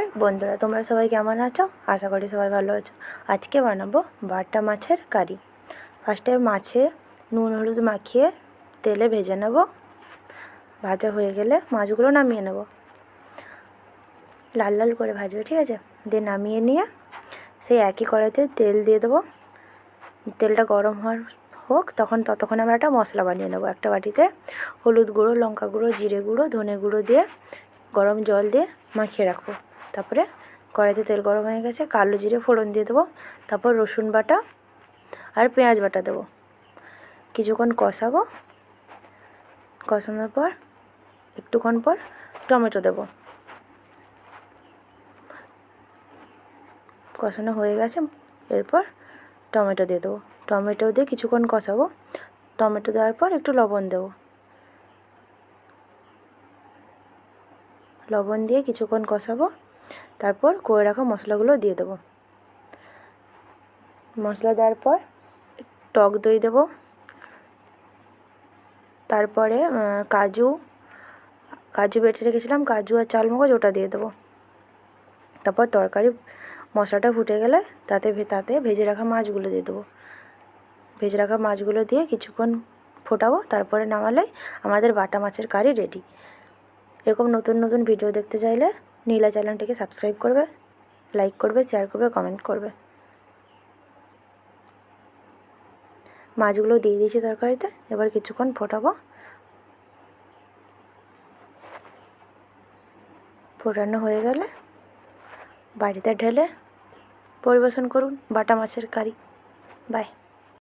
নমস্কার বন্ধুরা, তোমরা সবাই কেমন আছো? আশা করি সবাই ভালো আছো। আজকে বানাবো বাটা মাছের কারি। ফার্স্টে মাছে নুন হলুদ মাখিয়ে তেলে ভেজে নেব। ভাজা হয়ে গেলে মাছগুলো নামিয়ে নেব, লাল লাল করে ভাজবে, ঠিক আছে? দিয়ে নামিয়ে নিয়ে সেই একই কড়াইতে তেল দিয়ে দেবো। তেলটা গরম হোক, ততক্ষণ আমরা একটা মশলা বানিয়ে নেবো। একটা বাটিতে হলুদ গুঁড়ো, লঙ্কা গুঁড়ো, জিরে গুঁড়ো, ধনে গুঁড়ো দিয়ে গরম জল দিয়ে মাখিয়ে রাখবো। তারপরে কড়াইতে তেল গরম হয়ে গেছে, কালো জিরে ফোড়ন দিয়ে দেবো। তারপর রসুন বাটা আর পেঁয়াজ বাটা দেবো। কিছুক্ষণ কষাবো। কষানোর পর একটুক্ষণ পর টমেটো দেবো। কষানো হয়ে গেছে, এরপর টমেটো দিয়ে দেবো। টমেটো দিয়ে কিছুক্ষণ কষাবো। টমেটো দেওয়ার পর একটু লবণ দেবো। লবণ দিয়ে কিছুক্ষণ কষাবো। তারপর করে রাখা মশলাগুলো দিয়ে দেবো। মশলা দেওয়ার পর টক দই দেবো। তারপরে কাজু বেটে রেখেছিলাম, কাজু আর চালমগজ, ওটা দিয়ে দেবো। তারপর তরকারি মশলাটা ফুটে গেলে তাতে ভেজে রাখা মাছগুলো দিয়ে দেবো। ভেজে রাখা মাছগুলো দিয়ে কিছুক্ষণ ফোটাবো। তারপরে নামালেই আমাদের বাটা মাছের কারি রেডি। এরকম নতুন নতুন ভিডিও দেখতে চাইলে নীলা চ্যানেলটিকে সাবস্ক্রাইব করবে, লাইক করবে, শেয়ার করবে, কমেন্ট করবে। মাছগুলো দিয়ে দিয়েছি তরকারিতে, এবার কিছুক্ষণ ফোটাবো। ফোটানো হয়ে গেলে বাড়িতে ঢেলে পরিবেশন করুন বাটা মাছের কারি। বাই।